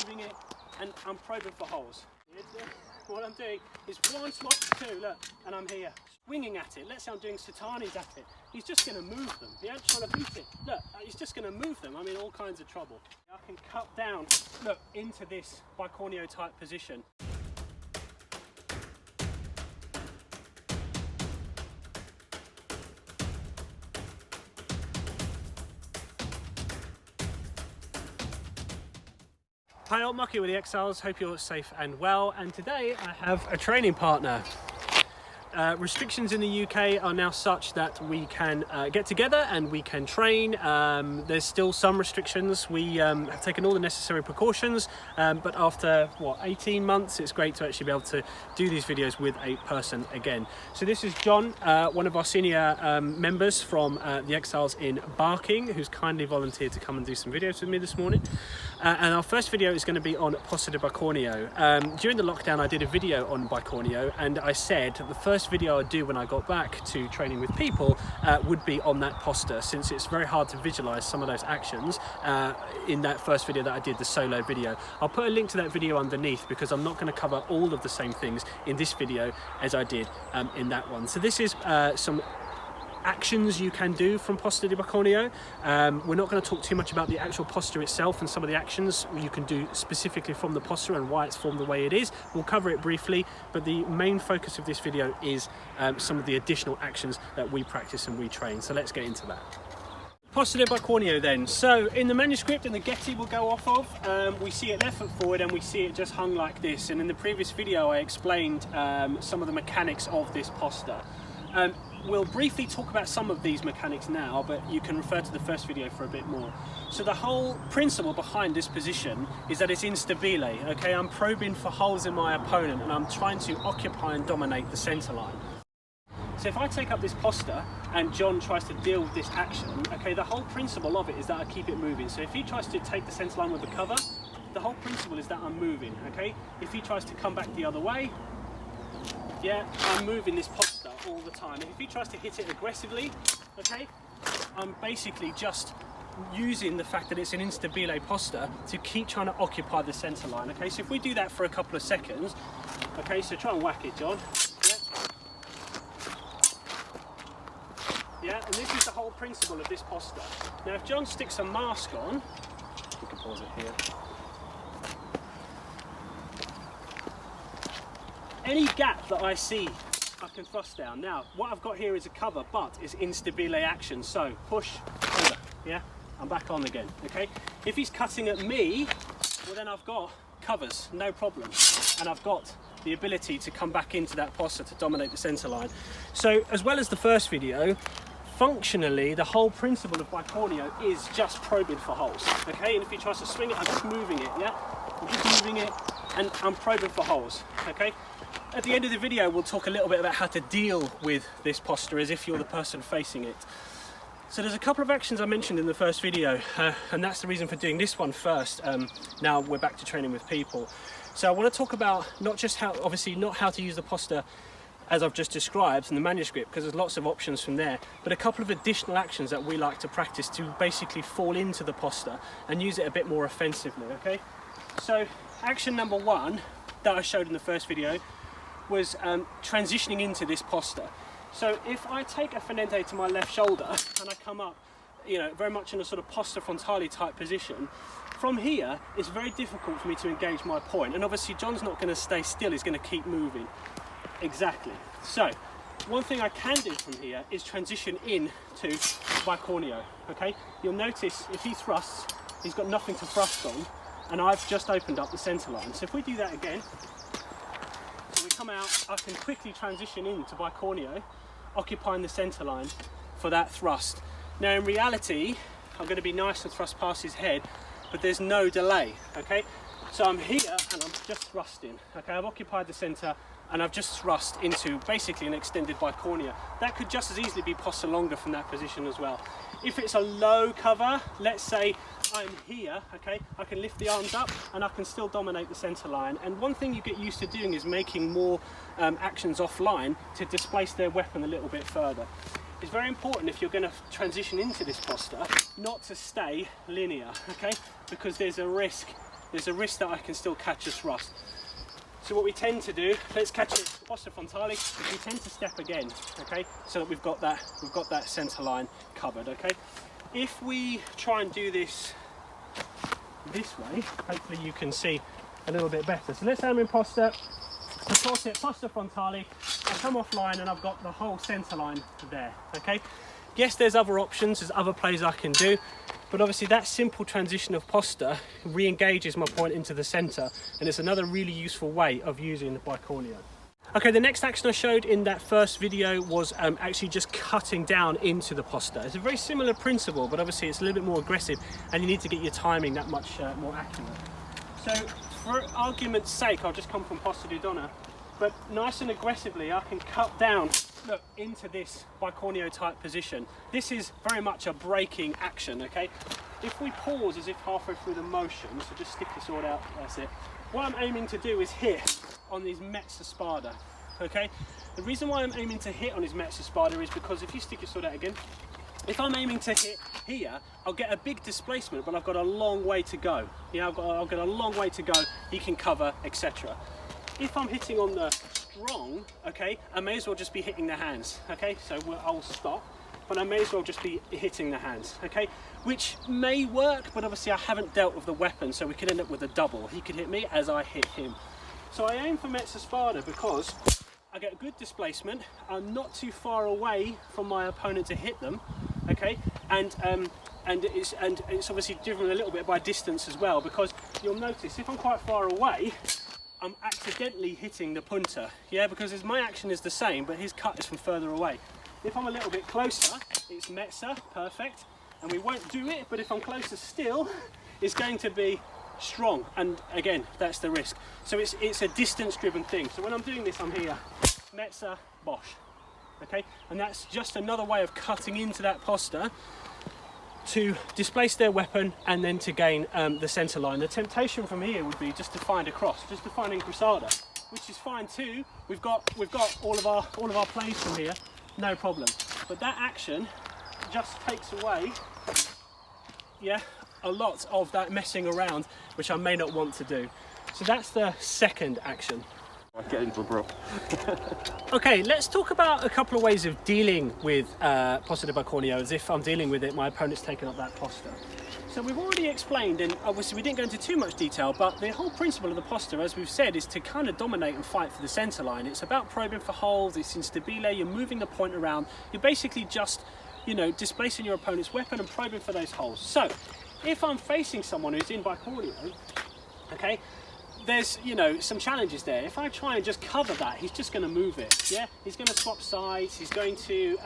moving it, and I'm probing for holes. What I'm doing is 1 swap, 2, look, and I'm here, swinging at it. Let's say I'm doing satanis at it. He's just going to move them. Yeah, trying to beat it. Look, he's just going to move them. I'm in all kinds of trouble. I can cut down, look, into this Bicornio type position. Hi, I'm Mucky with the Exiles. Hope you're safe and well. And today I have a training partner. Restrictions in the UK are now such that we can get together and we can train. There's still some restrictions. We have taken all the necessary precautions, but after, 18 months, it's great to actually be able to do these videos with a person again. So this is John, one of our senior members from the Exiles in Barking, who's kindly volunteered to come and do some videos with me this morning. And our first video is going to be on Posta de Bicornio. During the lockdown, I did a video on Bicornio, and I said the first video I'd do when I got back to training with people would be on that poster, since it's very hard to visualize some of those actions in that first video that I did, the solo video. I'll put a link to that video underneath because I'm not going to cover all of the same things in this video as I did in that one. So this is some actions you can do from Posta de Bicornio. We're not going to talk too much about the actual posture itself and some of the actions you can do specifically from the posture and why it's formed the way it is. We'll cover it briefly, but the main focus of this video is some of the additional actions that we practice and we train. So let's get into that. Posta de Bicornio then. So in the manuscript and the Getty we'll go off of, we see it left foot forward and we see it just hung like this. And in the previous video I explained some of the mechanics of this posta. We'll briefly talk about some of these mechanics now, but you can refer to the first video for a bit more. So the whole principle behind this position is that it's instabile, okay? I'm probing for holes in my opponent and I'm trying to occupy and dominate the centre line. So if I take up this posta and John tries to deal with this action, okay, the whole principle of it is that I keep it moving. So if he tries to take the centre line with a cover, the whole principle is that I'm moving, okay? If he tries to come back the other way, yeah, I'm moving this posta all the time. And if he tries to hit it aggressively, okay, I'm basically just using the fact that it's an instabile posta to keep trying to occupy the centre line, okay? So if we do that for a couple of seconds, okay, so try and whack it, John. Yeah, and this is the whole principle of this posta. Now if John sticks a mask on, we can pause it here. Any gap that I see, I can thrust down. Now, what I've got here is a cover, but it's instabile action. So, push, over, yeah? I'm back on again, okay? If he's cutting at me, well then I've got covers, no problem. And I've got the ability to come back into that posta to dominate the centre line. So, as well as the first video, functionally, the whole principle of Bicornio is just probing for holes, okay? And if he tries to swing it, I'm just moving it, yeah? I'm just moving it, and I'm probing for holes, okay? At the end of the video, we'll talk a little bit about how to deal with this posture as if you're the person facing it. So there's a couple of actions I mentioned in the first video, and that's the reason for doing this one first. Now we're back to training with people. So I want to talk about not just how, obviously not how to use the posture as I've just described in the manuscript, because there's lots of options from there, but a couple of additional actions that we like to practice to basically fall into the posture and use it a bit more offensively, okay? So action number one that I showed in the first video was transitioning into this posta. So if I take a fenente to my left shoulder and I come up, you know, very much in a sort of posta frontale type position, from here it's very difficult for me to engage my point, and obviously John's not going to stay still, he's going to keep moving. Exactly. So one thing I can do from here is transition in to Bicornio, okay? You'll notice if he thrusts, he's got nothing to thrust on, and I've just opened up the centre line. So if we do that again, we come out, I can quickly transition into Bicornio, occupying the centre line for that thrust. Now in reality, I'm going to be nice and thrust past his head, but there's no delay, okay? So I'm here and I'm just thrusting, okay? I've occupied the centre and I've just thrust into basically an extended Bicornio. That could just as easily be posta longa from that position as well. If it's a low cover, let's say I'm here, okay, I can lift the arms up and I can still dominate the centre line. And one thing you get used to doing is making more actions offline to displace their weapon a little bit further. It's very important if you're going to transition into this posta not to stay linear, okay, because there's a risk there's a risk that I can still catch a thrust. So what we tend to do, let's catch it posta frontale, we tend to step again, okay, so that we've got that centre line covered, okay. If we try and do this way, hopefully you can see a little bit better. So let's say I'm in posta, support it, posta frontale, I come offline and I've got the whole centre line there, okay. Yes, there's other options, there's other plays I can do, but obviously that simple transition of posta re-engages my point into the centre, and it's another really useful way of using the bicornio. Okay, the next action I showed in that first video was actually just cutting down into the posta. It's a very similar principle, but obviously it's a little bit more aggressive and you need to get your timing that much more accurate. So for argument's sake, I'll just come from posta di donna, but nice and aggressively I can cut down, look, into this bicornio type position. This is very much a breaking action, okay? If we pause as if halfway through the motion, so just stick your sword out, that's it. What I'm aiming to do is hit on these mezza spada, okay? The reason why I'm aiming to hit on his mezza spada is because if you stick your sword out again, if I'm aiming to hit here, I'll get a big displacement, but I've got a long way to go. Yeah, I've got a long way to go, he can cover, etc. If I'm hitting on the strong, okay, I may as well just be hitting the hands, okay? So I'll stop, but I may as well just be hitting the hands, okay? Which may work, but obviously I haven't dealt with the weapon, so we could end up with a double. He could hit me as I hit him. So I aim for mezza spada because I get good displacement, I'm not too far away from my opponent to hit them, okay? And it's obviously driven a little bit by distance as well, because you'll notice if I'm quite far away, I'm accidentally hitting the punter, yeah, because my action is the same, but his cut is from further away. If I'm a little bit closer, it's mezza, perfect, and we won't do it, but if I'm closer still, it's going to be strong, and again, that's the risk. So it's a distance-driven thing. So when I'm doing this, I'm here, mezza, bosh, okay, and that's just another way of cutting into that posta to displace their weapon and then to gain the centre line. The temptation from here would be just to find a cross, just to find incrusada, which is fine too. We've got all of our plays from here, no problem. But that action just takes away, yeah, a lot of that messing around, which I may not want to do. So that's the second action. I get into a brawl. Okay, let's talk about a couple of ways of dealing with posta di bicornio as if I'm dealing with it, my opponent's taken up that posta. So we've already explained, and obviously we didn't go into too much detail, but the whole principle of the posta, as we've said, is to kind of dominate and fight for the centre line. It's about probing for holes, it's instabile, you're moving the point around, you're basically just, you know, displacing your opponent's weapon and probing for those holes. So, if I'm facing someone who's in bicornio, okay, there's, you know, some challenges there. If I try and just cover that, he's just going to move it, yeah? He's going to swap sides, he's going to, you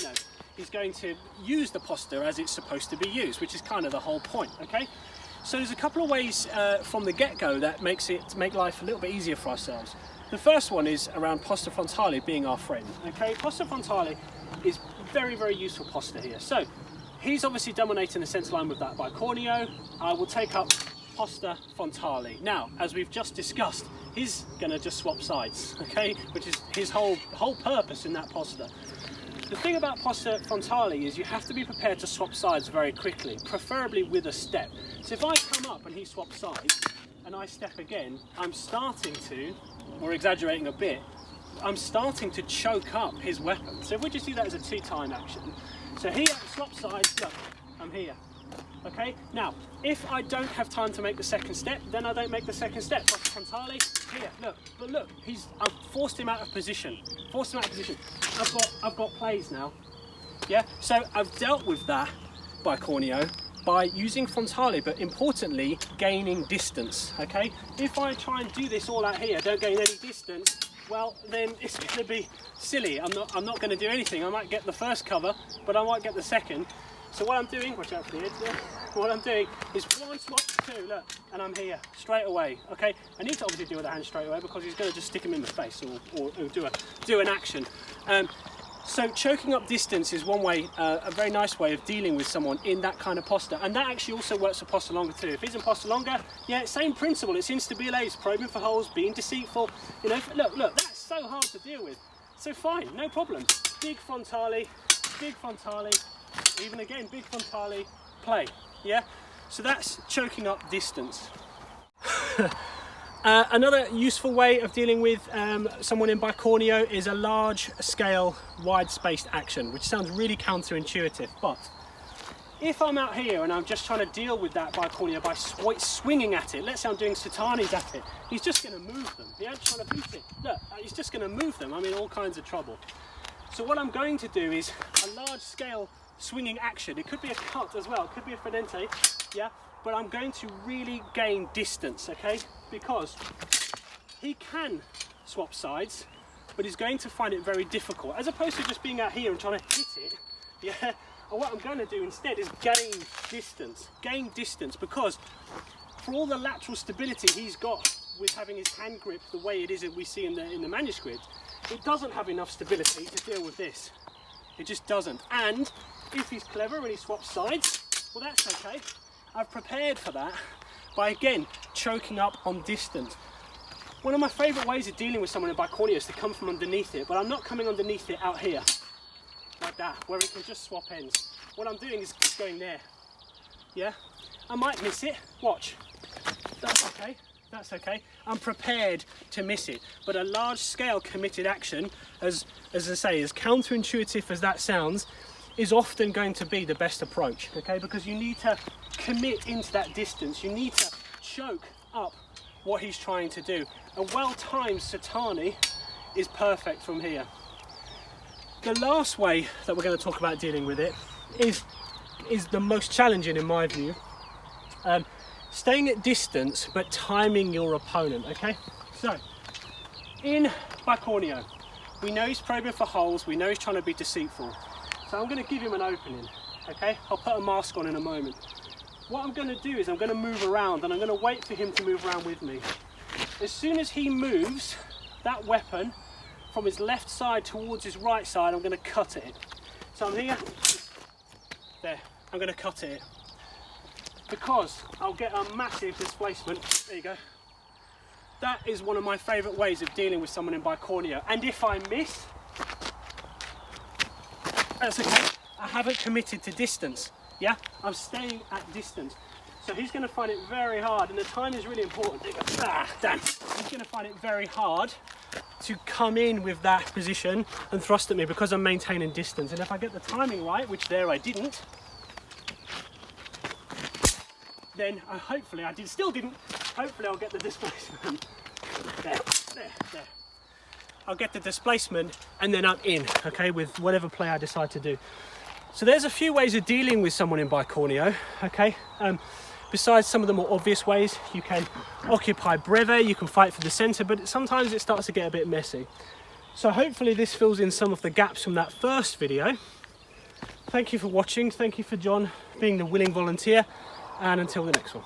know, he's going to use the posta as it's supposed to be used, which is kind of the whole point, okay? So there's a couple of ways from the get-go that make life a little bit easier for ourselves. The first one is around posta frontale being our friend, okay? Posta frontale is very, very useful posta here. So he's obviously dominating the centre line with that bicornio. I will take up posta frontale. Now, as we've just discussed, he's going to just swap sides, okay? Which is his whole purpose in that posta. The thing about posta frontale is you have to be prepared to swap sides very quickly, preferably with a step. So if I come up and he swaps sides, and I step again, I'm starting to, or exaggerating a bit, I'm starting to choke up his weapon. So if we just do that as a two-time action, so here, swap sides, look, I'm here. Okay, now, if I don't have time to make the second step, then I don't make the second step. Posta frontale, here, look, but look, I've forced him out of position. I've got plays now, yeah? So I've dealt with that bicornio by using frontale, but importantly, gaining distance, okay? If I try and do this all out here, don't gain any distance, well, then it's gonna be silly. I'm not gonna do anything. I might get the first cover, but I might get the second. So what I'm doing, watch out for the edge there, what I'm doing is one swap, two, look, and I'm here, straight away, okay? I need to obviously deal with the hand straight away because he's going to just stick him in the face or do an action. So choking up distance is one way, a very nice way of dealing with someone in that kind of posta, and that actually also works for posta longa too. If he's in posta longa, yeah, same principle, it's instabile, it's probing for holes, being deceitful, you know, look, that's so hard to deal with. So fine, no problem, big frontale, even again, big frontale, play, yeah? So that's choking up distance. Another useful way of dealing with someone in Bicornio is a large scale, wide spaced action, which sounds really counterintuitive, but if I'm out here and I'm just trying to deal with that Bicornio by swinging at it, let's say I'm doing Satanis at it, he's just going to move them. Yeah, trying to beat it. Look, he's just going to move them. I'm in all kinds of trouble. So what I'm going to do is a large scale swinging action. It could be a cut as well, it could be a fidente, yeah, but I'm going to really gain distance, okay, because he can swap sides, but he's going to find it very difficult, as opposed to just being out here and trying to hit it, yeah. And what I'm going to do instead is gain distance, because for all the lateral stability he's got with having his hand grip the way it is that we see in the manuscript, it doesn't have enough stability to deal with this. It just doesn't. And if he's clever and he swaps sides, well, that's okay. I've prepared for that by, again, choking up on distance. One of my favourite ways of dealing with someone in Bicornio is to come from underneath it, but I'm not coming underneath it out here, like that, where it can just swap ends. What I'm doing is going there, yeah? I might miss it, watch. That's okay, that's okay. I'm prepared to miss it, but a large scale committed action, as I say, as counterintuitive as that sounds, is often going to be the best approach, okay? Because you need to commit into that distance. You need to choke up what he's trying to do. A well-timed Satani is perfect from here. The last way that we're going to talk about dealing with it is the most challenging in my view. Staying at distance but timing your opponent, okay? So, in Bicornio, we know he's probing for holes, we know he's trying to be deceitful. So I'm going to give him an opening, okay? I'll put a mask on in a moment. What I'm going to do is I'm going to move around, and I'm going to wait for him to move around with me. As soon as he moves that weapon from his left side towards his right side, I'm going to cut it. So I'm here, there, I'm going to cut it. Because I'll get a massive displacement. There you go. That is one of my favourite ways of dealing with someone in Bicornio. And if I miss, that's okay. I haven't committed to distance. Yeah, I'm staying at distance. So he's going to find it very hard, and the time is really important. There you go. Ah, damn. He's going to find it very hard to come in with that position and thrust at me because I'm maintaining distance. And if I get the timing right, which there I didn't, then hopefully I still didn't. Hopefully I'll get the displacement. There. I'll get the displacement and then I'm in, okay, with whatever play I decide to do. So there's a few ways of dealing with someone in Bicornio, okay? Besides some of the more obvious ways, you can occupy breve, you can fight for the centre, but sometimes it starts to get a bit messy. So hopefully this fills in some of the gaps from that first video. Thank you for watching, thank you for John being the willing volunteer, and until the next one.